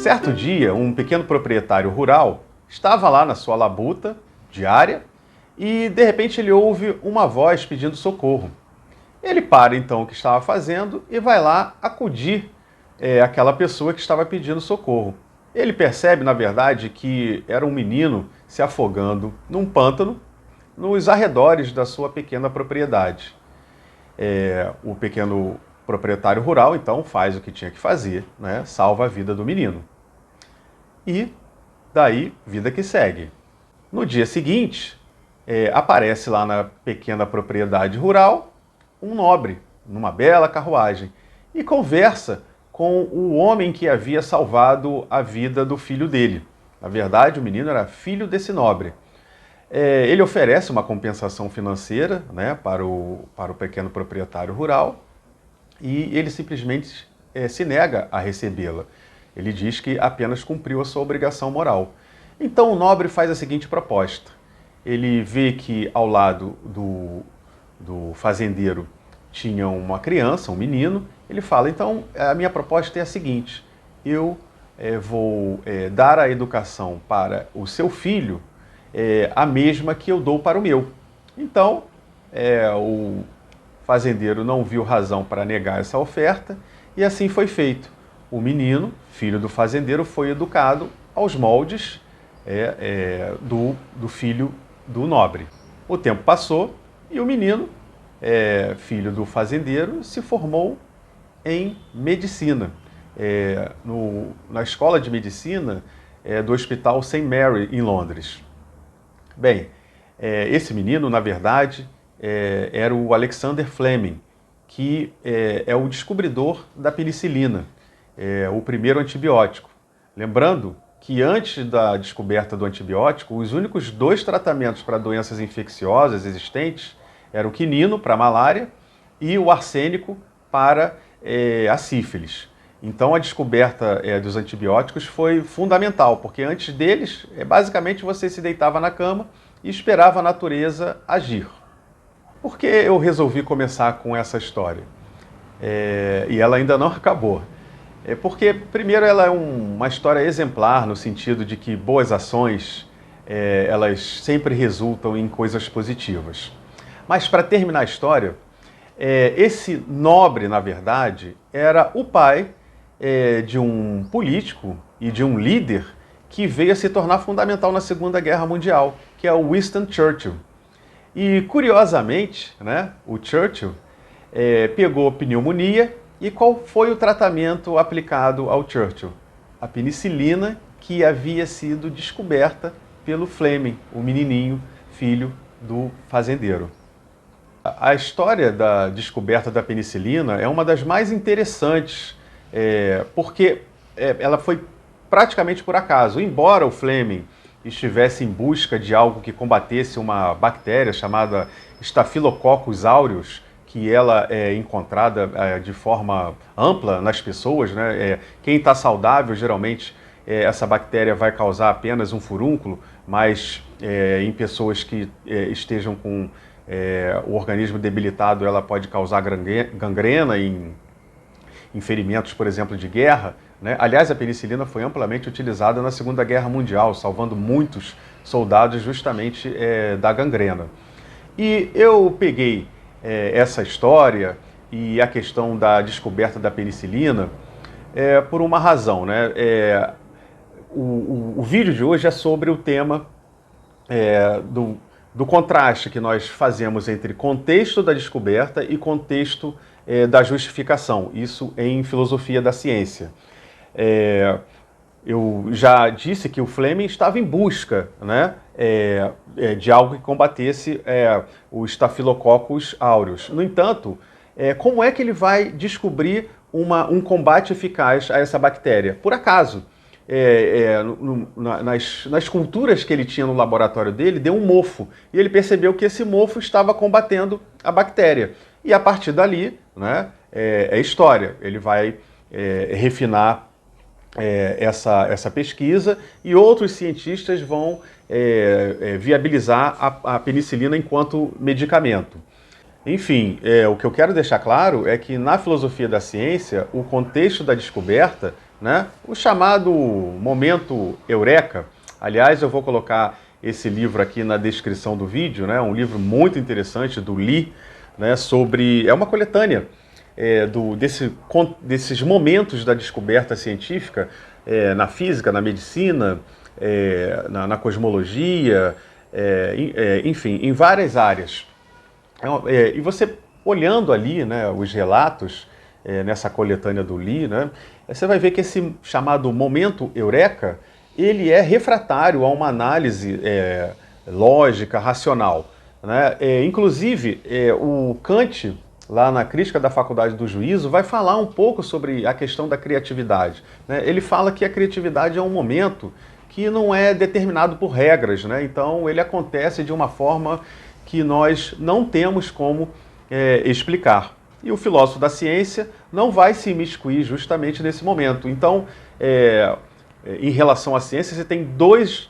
Certo dia, um pequeno proprietário rural estava lá na sua labuta diária e, de repente, ele ouve uma voz pedindo socorro. Ele para, então, o que estava fazendo e vai lá acudir aquela pessoa que estava pedindo socorro. Ele percebe, na verdade, que era um menino se afogando num pântano nos arredores da sua pequena propriedade. O pequeno proprietário rural, então, faz o que tinha que fazer, né? Salva a vida do menino. E daí, vida que segue. No dia seguinte, aparece lá na pequena propriedade rural um nobre, numa bela carruagem, e conversa com o homem que havia salvado a vida do filho dele. Na verdade, o menino era filho desse nobre. Ele oferece uma compensação financeira, né, para o pequeno proprietário rural e ele simplesmente se nega a recebê-la. Ele diz que apenas cumpriu a sua obrigação moral. Então o nobre faz a seguinte proposta. Ele vê que ao lado do fazendeiro tinha uma criança, um menino. Ele fala, então a minha proposta é a seguinte, eu vou dar a educação para o seu filho a mesma que eu dou para o meu. Então o fazendeiro não viu razão para negar essa oferta e assim foi feito. O menino, filho do fazendeiro, foi educado aos moldes do filho do nobre. O tempo passou e o menino, filho do fazendeiro, se formou em medicina, na escola de medicina do Hospital St. Mary, em Londres. Bem, esse menino, na verdade, era o Alexander Fleming, que é o descobridor da penicilina, o primeiro antibiótico. Lembrando que antes da descoberta do antibiótico, os únicos 2 tratamentos para doenças infecciosas existentes eram o quinino para a malária e o arsênico para a sífilis. Então a descoberta dos antibióticos foi fundamental, porque antes deles, basicamente você se deitava na cama e esperava a natureza agir. Por que eu resolvi começar com essa história? E ela ainda não acabou. Porque, primeiro, ela é uma história exemplar no sentido de que boas ações, elas sempre resultam em coisas positivas. Mas, para terminar a história, esse nobre, na verdade, era o pai de um político e de um líder que veio a se tornar fundamental na Segunda Guerra Mundial, que é o Winston Churchill. E, curiosamente, né, o Churchill pegou pneumonia. E qual foi o tratamento aplicado ao Churchill? A penicilina, que havia sido descoberta pelo Fleming, o menininho, filho do fazendeiro. A história da descoberta da penicilina é uma das mais interessantes, porque ela foi praticamente por acaso. Embora o Fleming estivesse em busca de algo que combatesse uma bactéria chamada Staphylococcus aureus, que ela é encontrada de forma ampla nas pessoas, né? Quem está saudável, geralmente, essa bactéria vai causar apenas um furúnculo, mas em pessoas que estejam com o organismo debilitado, ela pode causar gangrena em ferimentos, por exemplo, de guerra, né? Aliás, a penicilina foi amplamente utilizada na Segunda Guerra Mundial, salvando muitos soldados justamente da gangrena. E eu peguei essa história e a questão da descoberta da penicilina por uma razão, né? O vídeo de hoje é sobre o tema do contraste que nós fazemos entre contexto da descoberta e contexto da justificação, isso em filosofia da ciência. Eu já disse que o Fleming estava em busca, né, de algo que combatesse o Staphylococcus aureus. No entanto, como é que ele vai descobrir um combate eficaz a essa bactéria? Por acaso, nas culturas que ele tinha no laboratório dele, deu um mofo. E ele percebeu que esse mofo estava combatendo a bactéria. E a partir dali, né, é história. Ele vai refinar essa pesquisa e outros cientistas vão viabilizar a penicilina enquanto medicamento. Enfim, o que eu quero deixar claro é que na filosofia da ciência, o contexto da descoberta né? O chamado momento eureka. Aliás, eu vou colocar esse livro aqui na descrição do vídeo, né? Um livro muito interessante do Lee, né? É uma coletânea desses momentos da descoberta científica na física, na medicina, na cosmologia, enfim, em várias áreas. E você olhando ali, né, os relatos nessa coletânea do Lee, né, você vai ver que esse chamado momento eureka, ele é refratário a uma análise lógica, racional, né? Inclusive, o Kant, lá na Crítica da Faculdade do Juízo, vai falar um pouco sobre a questão da criatividade, né? Ele fala que a criatividade é um momento que não é determinado por regras, né? Então ele acontece de uma forma que nós não temos como explicar. E o filósofo da ciência não vai se imiscuir justamente nesse momento. Então, em relação à ciência, você tem dois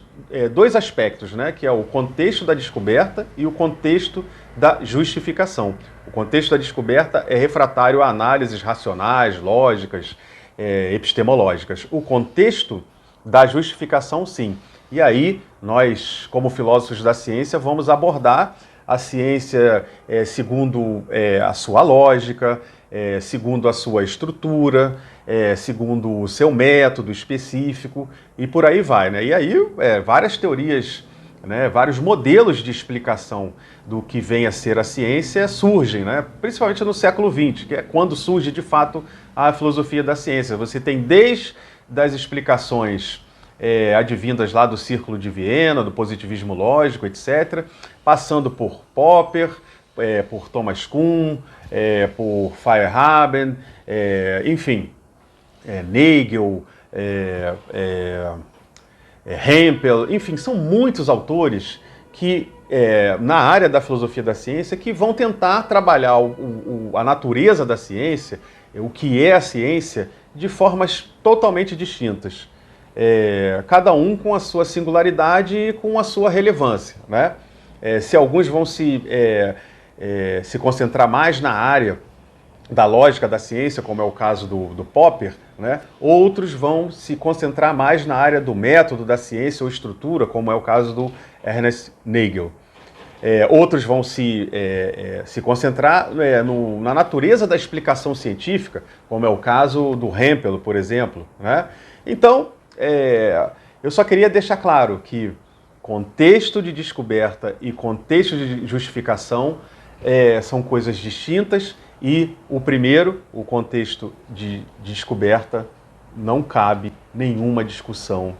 aspectos, né? Que é o contexto da descoberta e o contexto da justificação. O contexto da descoberta é refratário a análises racionais, lógicas, epistemológicas. O contexto da justificação, sim. E aí, nós, como filósofos da ciência, vamos abordar a ciência segundo a sua lógica, segundo a sua estrutura, segundo o seu método específico, e por aí vai, né? E aí, várias teorias, né, vários modelos de explicação do que vem a ser a ciência surgem, né? Principalmente no século XX, que é quando surge, de fato, a filosofia da ciência. Você tem desde as explicações advindas lá do Círculo de Viena, do positivismo lógico, etc., passando por Popper, por Thomas Kuhn, por Feyerabend, enfim, Nagel, Hempel, enfim, são muitos autores que, na área da filosofia da ciência, que vão tentar trabalhar a natureza da ciência, o que é a ciência, de formas totalmente distintas. Cada um com a sua singularidade e com a sua relevância, né? Se alguns vão se concentrar mais na área da lógica da ciência, como é o caso do Popper, né? Outros vão se concentrar mais na área do método da ciência ou estrutura, como é o caso do Ernest Nagel. Outros vão se concentrar na natureza da explicação científica, como é o caso do Hempel, por exemplo, né? Então, eu só queria deixar claro que contexto de descoberta e contexto de justificação são coisas distintas, e o primeiro, o contexto de descoberta, não cabe nenhuma discussão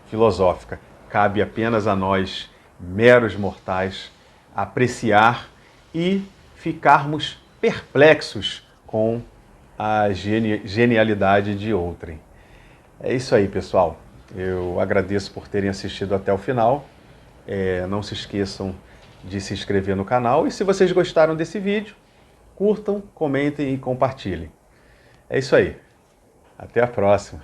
filosófica. Cabe apenas a nós, meros mortais, apreciar e ficarmos perplexos com a genialidade de outrem. É isso aí, pessoal. Eu agradeço por terem assistido até o final. Não se esqueçam de se inscrever no canal. E se vocês gostaram desse vídeo, curtam, comentem e compartilhem. É isso aí. Até a próxima.